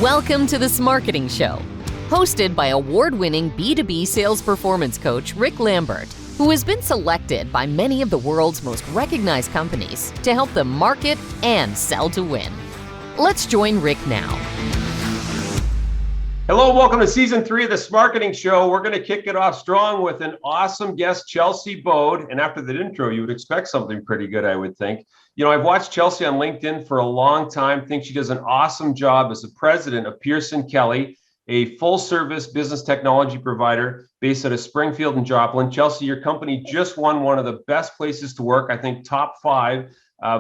Welcome to the Smarketing Show, hosted by award-winning B2B sales performance coach Rick Lambert, who has been selected by many of the world's most recognized companies to help them market and sell to win. Let's join Rick now. Hello, welcome to season 3 of the Smarketing Show. We're going to kick it off strong with an awesome guest, Chelsey Bode. And after that intro, you would expect something pretty good, I would think. You know, I've watched Chelsey on LinkedIn for a long time. Think she does an awesome job as the president of Pearson Kelly, a full-service business technology provider based out of Springfield and Joplin. Chelsey, your company just won one of the best places to work, I think top 5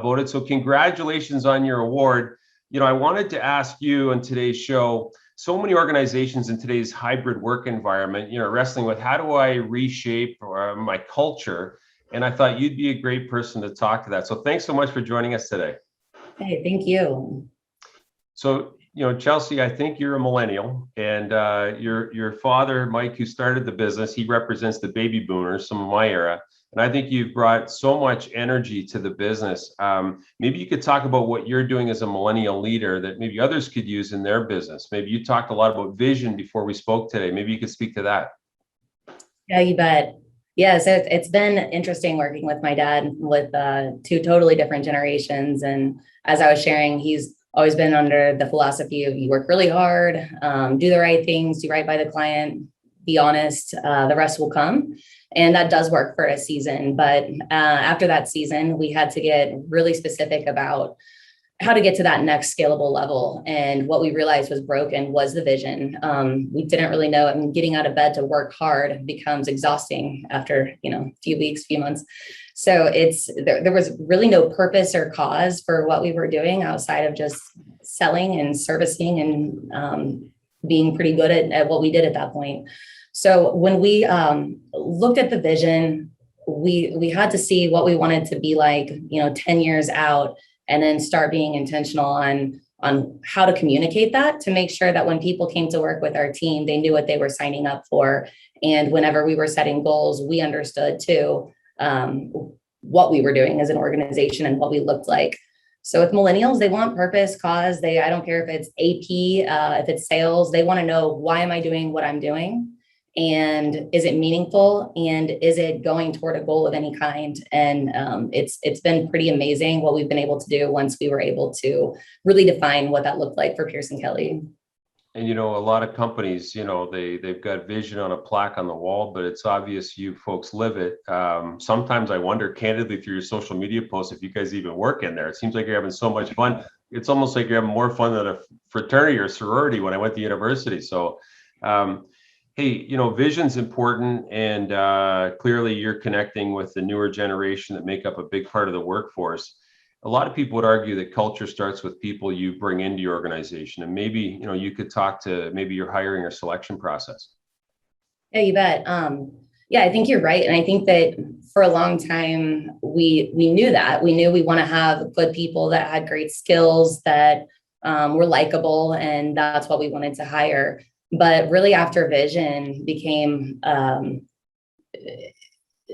voted. So congratulations on your award. You know, I wanted to ask you on today's show, so many organizations in today's hybrid work environment, you know, wrestling with how do I reshape my culture? And I thought you'd be a great person to talk to that. So thanks so much for joining us today. Hey, thank you. So, you know, Chelsey, I think you're a millennial, and your father, Mike, who started the business, he represents the baby boomers, some of my era. And I think you've brought so much energy to the business. Maybe you could talk about what you're doing as a millennial leader that maybe others could use in their business. Maybe you talked a lot about vision before we spoke today. Maybe you could speak to that. Yeah, you bet. Yeah, so it's been interesting working with my dad with 2 totally different generations. And as I was sharing, he's always been under the philosophy of you work really hard, do the right things, do right by the client, be honest, the rest will come. And that does work for a season. But after that season, we had to get really specific about how to get to that next scalable level. And what we realized was broken was the vision. We didn't really know. I mean, getting out of bed to work hard becomes exhausting after, a few weeks, few months. So there was really no purpose or cause for what we were doing outside of just selling and servicing and being pretty good at what we did at that point. So when we looked at the vision, we had to see what we wanted to be like, 10 years out, and then start being intentional on how to communicate that to make sure that when people came to work with our team, they knew what they were signing up for. And whenever we were setting goals, we understood too what we were doing as an organization and what we looked like. So with millennials, they want purpose, cause. I don't care if it's AP, if it's sales, they want to know, why am I doing what I'm doing? And is it meaningful? And is it going toward a goal of any kind? And it's been pretty amazing what we've been able to do once we were able to really define what that looked like for Pearson Kelly. And, a lot of companies, they've got vision on a plaque on the wall, but it's obvious you folks live it. Sometimes I wonder, candidly, through your social media posts, if you guys even work in there. It seems like you're having so much fun. It's almost like you're having more fun than a fraternity or sorority when I went to university. So, hey, vision's important, and clearly you're connecting with the newer generation that make up a big part of the workforce. A lot of people would argue that culture starts with people you bring into your organization, and maybe you could talk to maybe your hiring or selection process. Yeah, you bet. Yeah, I think you're right, and I think that for a long time we knew that we want to have good people that had great skills, that were likable, and that's what we wanted to hire. But really, after vision became,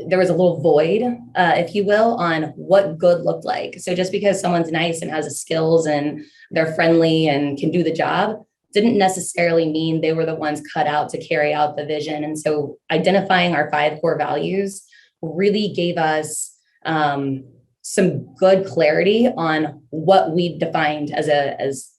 there was a little void, if you will, on what good looked like. So just because someone's nice and has the skills and they're friendly and can do the job didn't necessarily mean they were the ones cut out to carry out the vision. And so identifying our 5 core values really gave us some good clarity on what we defined as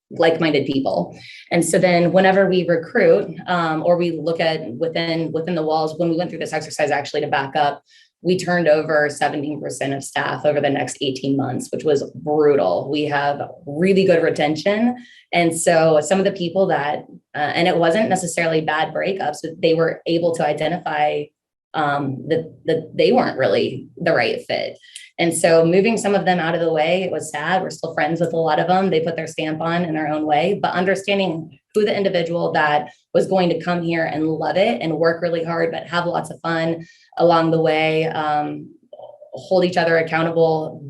like-minded people. And so then whenever we recruit or we look at within the walls, when we went through this exercise, actually, to back up, we turned over 17% of staff over the next 18 months, which was brutal. We have really good retention. And so some of the people that, and it wasn't necessarily bad breakups, but they were able to identify that they weren't really the right fit. And so moving some of them out of the way, it was sad. We're still friends with a lot of them. They put their stamp on in their own way, but understanding who the individual that was going to come here and love it and work really hard, but have lots of fun along the way, hold each other accountable,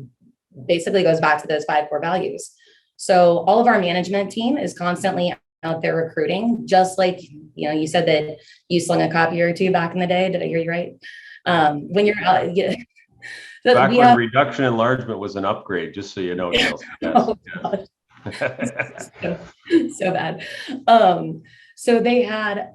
basically goes back to those 5 core values. So all of our management team is constantly out there recruiting, just like, you said that you slung a copy or 2 back in the day. Did I hear you right? When you're out, Back when reduction enlargement was an upgrade, just so you know, Chelsey. Yes. Oh, So bad. So they had,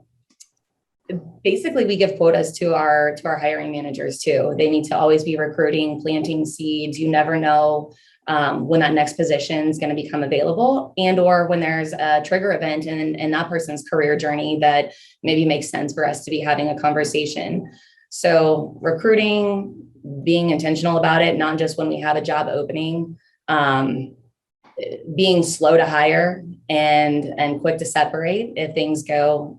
basically we give quotas to our hiring managers too. They need to always be recruiting, planting seeds. You never know when that next position is going to become available, and or when there's a trigger event in that person's career journey that maybe makes sense for us to be having a conversation. So recruiting, being intentional about it, not just when we have a job opening, being slow to hire and quick to separate if things go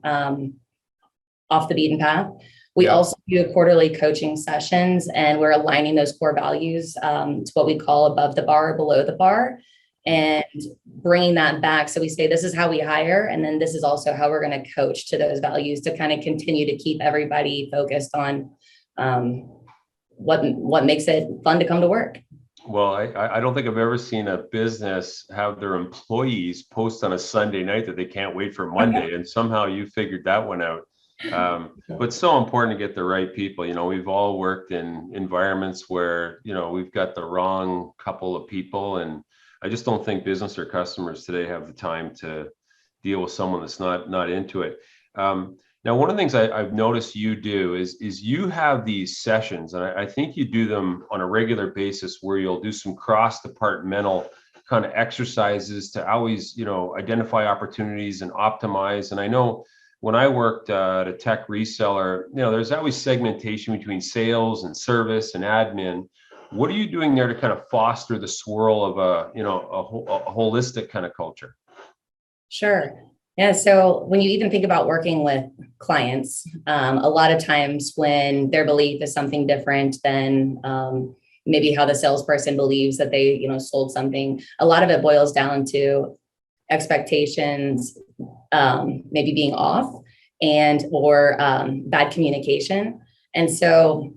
off the beaten path. We also do quarterly coaching sessions, and we're aligning those core values to what we call above the bar, below the bar, and bringing that back. So we say, this is how we hire. And then this is also how we're going to coach to those values to kind of continue to keep everybody focused on what makes it fun to come to work. Well, I don't think I've ever seen a business have their employees post on a Sunday night that they can't wait for Monday. And somehow you figured that one out. But it's so important to get the right people. You know, we've all worked in environments where, you know, we've got the wrong couple of people. And I just don't think business or customers today have the time to deal with someone that's not into it. Now, one of the things I've noticed you do is you have these sessions, and I think you do them on a regular basis where you'll do some cross-departmental kind of exercises to always, you know, identify opportunities and optimize. And I know when I worked at a tech reseller, you know, there's always segmentation between sales and service and admin. What are you doing there to kind of foster the swirl of a holistic kind of culture? Sure. Yeah. So when you even think about working with clients, a lot of times when their belief is something different than maybe how the salesperson believes that they, you know, sold something, a lot of it boils down to expectations, maybe being off and or bad communication. And so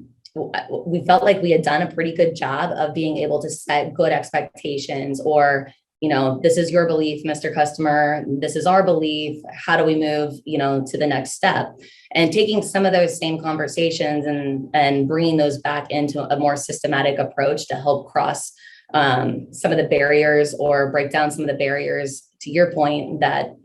we felt like we had done a pretty good job of being able to set good expectations, or, you know, this is your belief, Mr. Customer, this is our belief. How do we move, you know, to the next step? And taking some of those same conversations and bringing those back into a more systematic approach to help cross some of the barriers or break down some of the barriers, to your point, that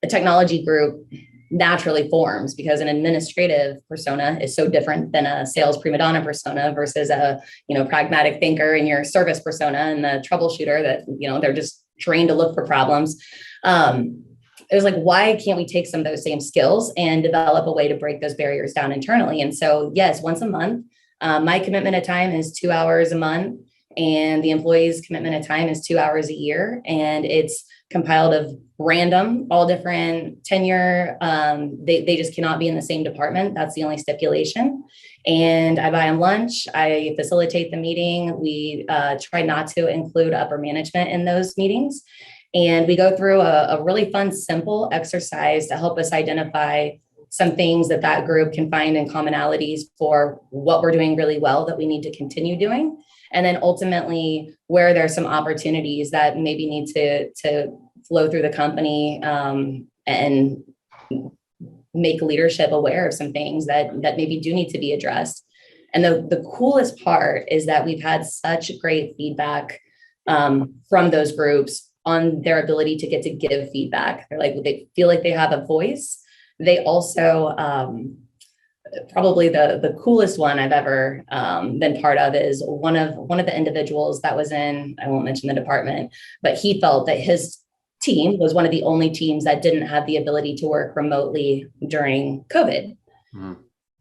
a technology group naturally forms, because an administrative persona is so different than a sales prima donna persona versus a, you know, pragmatic thinker in your service persona and the troubleshooter that, you know, they're just trained to look for problems. It was like, why can't we take some of those same skills and develop a way to break those barriers down internally? And so, yes, once a month, my commitment of time is 2 hours a month, and the employee's commitment of time is 2 hours a year. And it's compiled of random, all different tenure. They just cannot be in the same department. That's the only stipulation. And I buy them lunch. I facilitate the meeting. We try not to include upper management in those meetings. And we go through a really fun, simple exercise to help us identify some things that group can find in commonalities for what we're doing really well that we need to continue doing. And then ultimately, where there's some opportunities that maybe need to flow through the company and make leadership aware of some things that maybe do need to be addressed. And the coolest part is that we've had such great feedback from those groups on their ability to give feedback. They're like, they feel like they have a voice. They also, probably the coolest one I've ever been part of is one of the individuals that was in, I won't mention the department, but he felt that his team was one of the only teams that didn't have the ability to work remotely during COVID. Mm-hmm.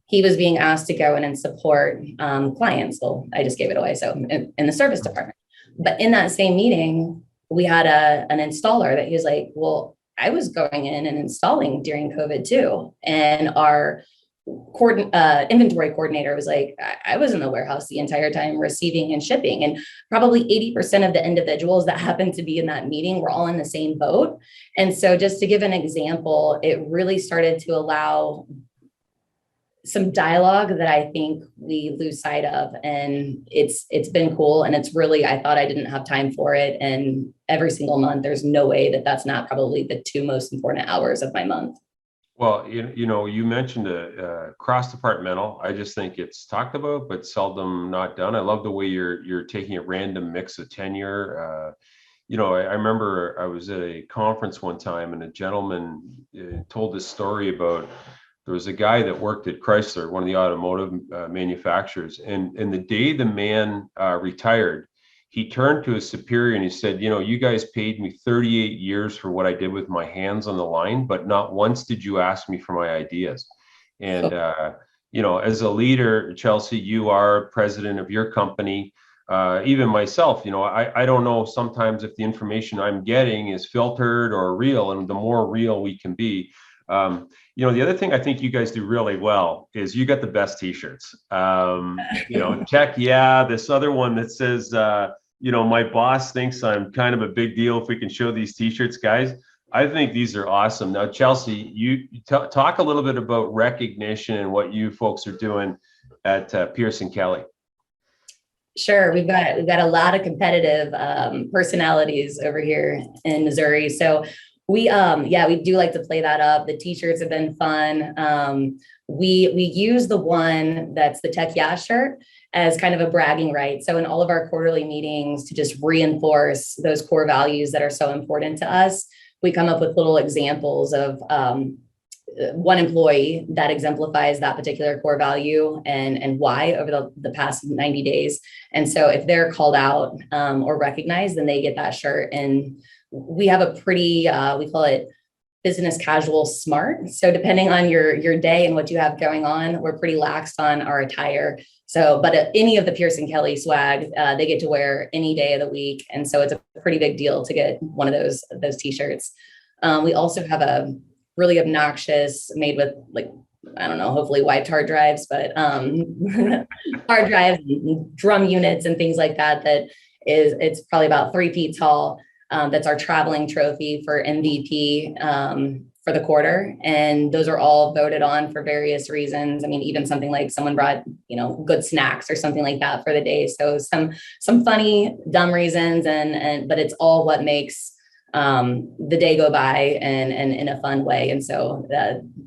He was being asked to go in and support clients. Well, I just gave it away. So in the service department, but in that same meeting, we had an installer that he was like, well, I was going in and installing during COVID too. And our inventory coordinator was like, I was in the warehouse the entire time receiving and shipping. And probably 80% of the individuals that happened to be in that meeting were all in the same boat. And so just to give an example, it really started to allow some dialogue that I think we lose sight of. And it's been cool. And it's really, I thought I didn't have time for it. And every single month, there's no way that that's not probably the 2 most important hours of my month. Well, you know, you mentioned cross-departmental. I just think it's talked about, but seldom not done. I love the way you're taking a random mix of tenure. I remember I was at a conference one time and a gentleman told this story about there was a guy that worked at Chrysler, one of the automotive manufacturers. And the day the man retired, he turned to his superior and he said, you guys paid me 38 years for what I did with my hands on the line, but not once did you ask me for my ideas. And, as a leader, Chelsey, you are president of your company. Even myself, I don't know sometimes if the information I'm getting is filtered or real, and the more real we can be. The other thing I think you guys do really well is you got the best t-shirts. Check, this other one that says, my boss thinks I'm kind of a big deal if we can show these t-shirts, guys. I think these are awesome. Now, Chelsey, you talk a little bit about recognition and what you folks are doing at Pearson Kelly. Sure. We've got a lot of competitive personalities over here in Missouri. So we do like to play that up. The t-shirts have been fun. We use the one that's the Tech Yeah shirt as kind of a bragging right. So in all of our quarterly meetings, to just reinforce those core values that are so important to us, we come up with little examples of one employee that exemplifies that particular core value and why over the past 90 days. And so if they're called out or recognized, then they get that shirt. And we have a pretty, we call it business casual smart. So depending on your day and what you have going on, we're pretty lax on our attire. So, but any of the Pearson Kelly swag, they get to wear any day of the week. And so it's a pretty big deal to get one of those t-shirts. We also have a really obnoxious, made with hopefully wiped hard drives, but hard drives, drum units and things like that. It's probably about 3 feet tall. That's our traveling trophy for MVP for the quarter. And those are all voted on for various reasons. I mean, even something like someone brought, good snacks or something like that for the day. So some funny, dumb reasons, but it's all what makes the day go by and in a fun way. And so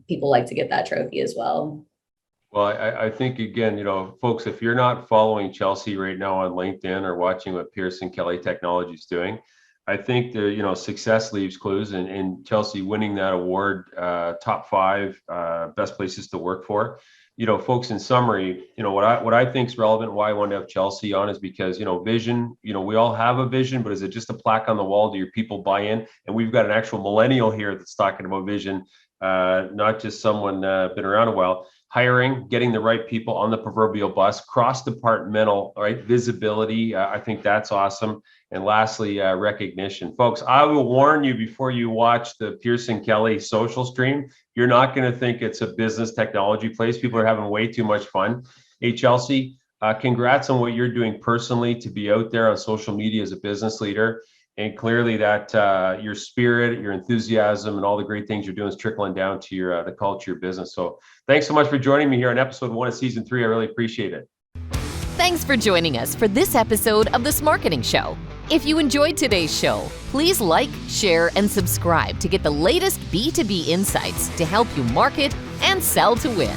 people like to get that trophy as well. Well, I think, again, folks, if you're not following Chelsey right now on LinkedIn or watching what Pearson Kelly Technology is doing, I think the success leaves clues, and Chelsey winning that award, top 5 best places to work for. Folks, in summary, what I think is relevant, why I wanted to have Chelsey on is because, vision, we all have a vision, but is it just a plaque on the wall? Do your people buy in? And we've got an actual millennial here that's talking about vision, not just someone been around a while. Hiring, getting the right people on the proverbial bus, cross-departmental, right? Visibility. I think that's awesome. And lastly, recognition. Folks, I will warn you before you watch the Pearson Kelly social stream, you're not going to think it's a business technology place. People are having way too much fun. Hey, Chelsey, congrats on what you're doing personally to be out there on social media as a business leader. And clearly that your spirit, your enthusiasm, and all the great things you're doing is trickling down to your the culture of your business. So thanks so much for joining me here on episode 1 of season 3. I really appreciate it. Thanks for joining us for this episode of the Smarketing Show. If you enjoyed today's show, please like, share, and subscribe to get the latest B2B insights to help you market and sell to win.